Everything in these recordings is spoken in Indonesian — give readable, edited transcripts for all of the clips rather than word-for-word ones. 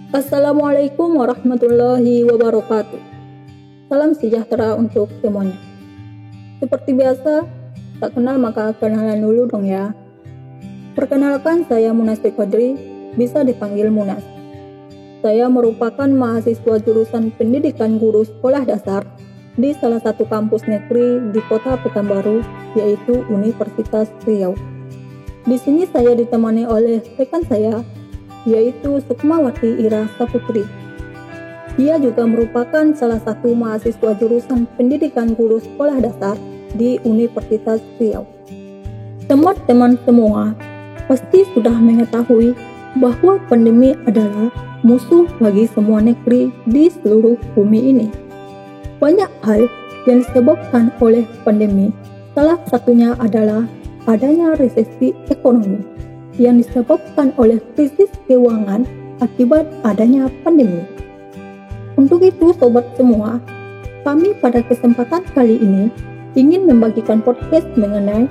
Assalamualaikum warahmatullahi wabarakatuh. Salam sejahtera untuk semuanya. Seperti biasa, tak kenal maka kenalan dulu dong ya. Perkenalkan, saya Munas Qadri, bisa dipanggil Munas. Saya merupakan mahasiswa jurusan Pendidikan Guru Sekolah Dasar di salah satu kampus negeri di Kota Pekanbaru, yaitu Universitas Riau. Di sini saya ditemani oleh rekan saya, yaitu Sukmawati Ira Saputri. Dia juga merupakan salah satu mahasiswa jurusan Pendidikan Guru Sekolah Dasar di Universitas Riau. Teman-teman semua pasti sudah mengetahui bahwa pandemi adalah musuh bagi semua negeri di seluruh bumi ini. Banyak hal yang disebabkan oleh pandemi, salah satunya adalah adanya resesi ekonomi yang disebabkan oleh krisis keuangan akibat adanya pandemi. Untuk itu, sobat semua, kami pada kesempatan kali ini ingin membagikan podcast mengenai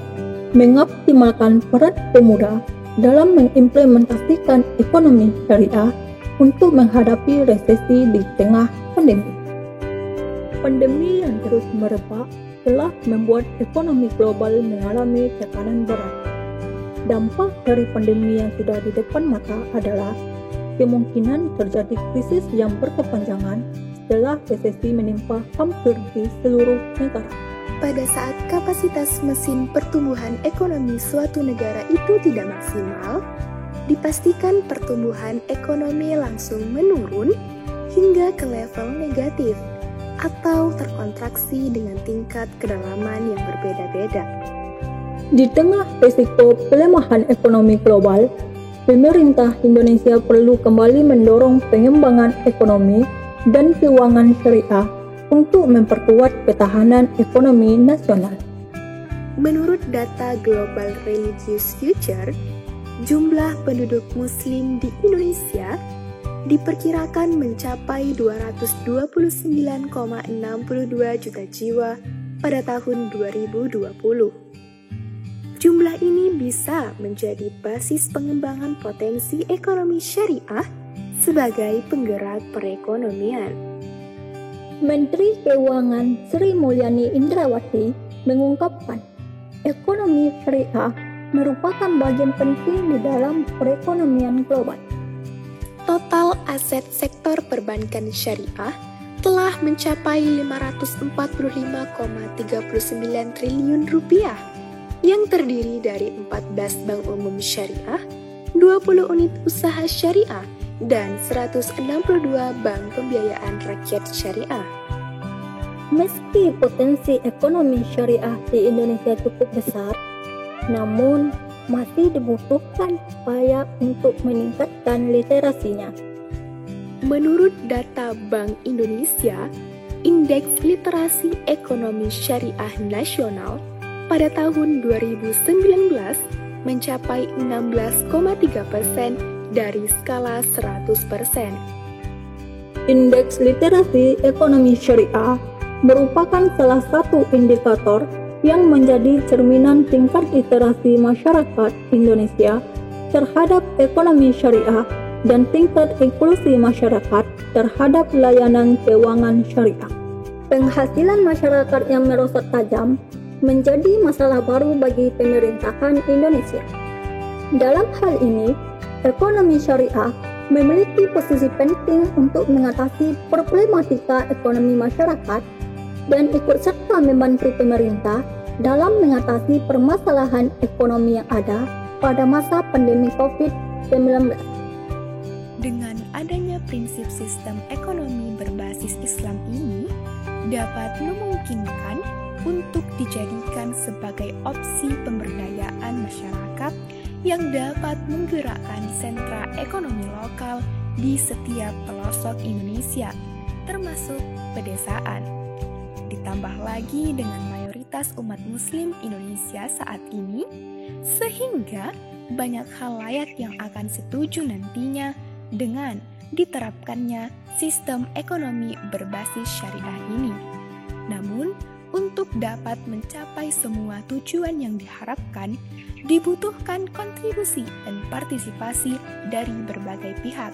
mengoptimalkan peran pemuda dalam mengimplementasikan ekonomi syariah untuk menghadapi resesi di tengah pandemi. Pandemi yang terus merebak telah membuat ekonomi global mengalami tekanan berat. Dampak dari pandemi yang sudah di depan mata adalah kemungkinan terjadi krisis yang berkepanjangan setelah resesi menimpa hampir di seluruh negara. Pada saat kapasitas mesin pertumbuhan ekonomi suatu negara itu tidak maksimal, dipastikan pertumbuhan ekonomi langsung menurun hingga ke level negatif atau terkontraksi dengan tingkat kedalaman yang berbeda-beda. Di tengah risiko pelemahan ekonomi global, pemerintah Indonesia perlu kembali mendorong pengembangan ekonomi dan keuangan syariah untuk memperkuat ketahanan ekonomi nasional. Menurut data Global Religious Future, jumlah penduduk Muslim di Indonesia diperkirakan mencapai 229,62 juta jiwa pada tahun 2020. Jumlah ini bisa menjadi basis pengembangan potensi ekonomi syariah sebagai penggerak perekonomian. Menteri Keuangan Sri Mulyani Indrawati mengungkapkan, ekonomi syariah merupakan bagian penting di dalam perekonomian global. Total aset sektor perbankan syariah telah mencapai 545,39 triliun rupiah, yang terdiri dari 14 bank umum syariah, 20 unit usaha syariah, dan 162 bank pembiayaan rakyat syariah. Meski potensi ekonomi syariah di Indonesia cukup besar, namun masih dibutuhkan upaya untuk meningkatkan literasinya. Menurut data Bank Indonesia, Indeks Literasi Ekonomi Syariah Nasional pada tahun 2019 mencapai 16,3% dari skala 100%. Indeks literasi ekonomi syariah merupakan salah satu indikator yang menjadi cerminan tingkat literasi masyarakat Indonesia terhadap ekonomi syariah dan tingkat inklusi masyarakat terhadap layanan keuangan syariah. Penghasilan masyarakat yang merosot tajam menjadi masalah baru bagi pemerintahan Indonesia. Dalam hal ini, ekonomi syariah memiliki posisi penting untuk mengatasi problematika ekonomi masyarakat dan ikut serta membantu pemerintah dalam mengatasi permasalahan ekonomi yang ada pada masa pandemi COVID-19. Dengan adanya prinsip sistem ekonomi berbasis Islam ini dapat memungkinkan untuk dijadikan sebagai opsi pemberdayaan masyarakat yang dapat menggerakkan sentra ekonomi lokal di setiap pelosok Indonesia, termasuk pedesaan. Ditambah lagi dengan mayoritas umat Muslim Indonesia saat ini, sehingga banyak halayak yang akan setuju nantinya dengan diterapkannya sistem ekonomi berbasis syariah ini. Namun, untuk dapat mencapai semua tujuan yang diharapkan, dibutuhkan kontribusi dan partisipasi dari berbagai pihak,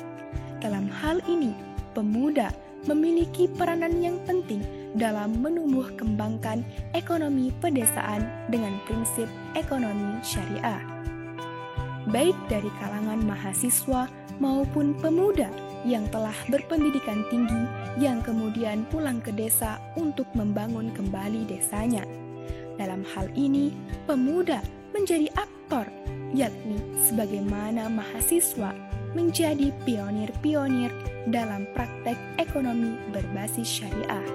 dalam hal ini, pemuda memiliki peranan yang penting dalam menumbuh kembangkan ekonomi pedesaan dengan prinsip ekonomi syariah. Baik dari kalangan mahasiswa maupun pemuda yang telah berpendidikan tinggi yang kemudian pulang ke desa untuk membangun kembali desanya. Dalam hal ini, pemuda menjadi aktor, yakni sebagaimana mahasiswa menjadi pionir-pionir dalam praktek ekonomi berbasis syariah.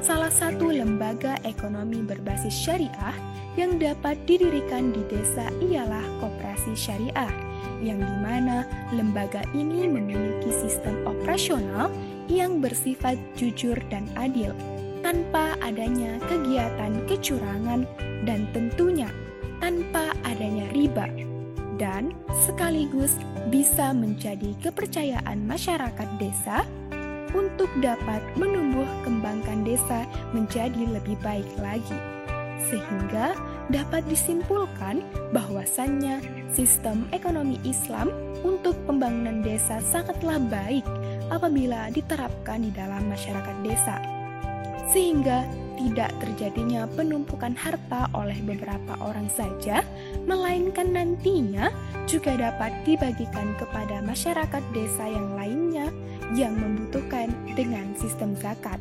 Salah satu lembaga ekonomi berbasis syariah yang dapat didirikan di desa ialah koperasi syariah, yang dimana lembaga ini memiliki sistem operasional yang bersifat jujur dan adil, tanpa adanya kegiatan kecurangan dan tentunya tanpa adanya riba, dan sekaligus bisa menjadi kepercayaan masyarakat desa untuk dapat menumbuh kembangkan desa menjadi lebih baik lagi. Sehingga dapat disimpulkan bahwasannya sistem ekonomi Islam untuk pembangunan desa sangatlah baik apabila diterapkan di dalam masyarakat desa, sehingga tidak terjadinya penumpukan harta oleh beberapa orang saja, melainkan nantinya juga dapat dibagikan kepada masyarakat desa yang lainnya yang membutuhkan dengan sistem zakat.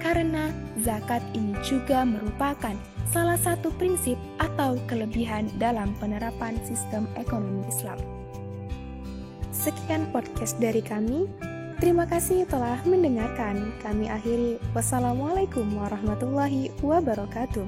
Karena zakat ini juga merupakan salah satu prinsip atau kelebihan dalam penerapan sistem ekonomi Islam. Sekian podcast dari kami. Terima kasih telah mendengarkan. Kami akhiri. Wassalamualaikum warahmatullahi wabarakatuh.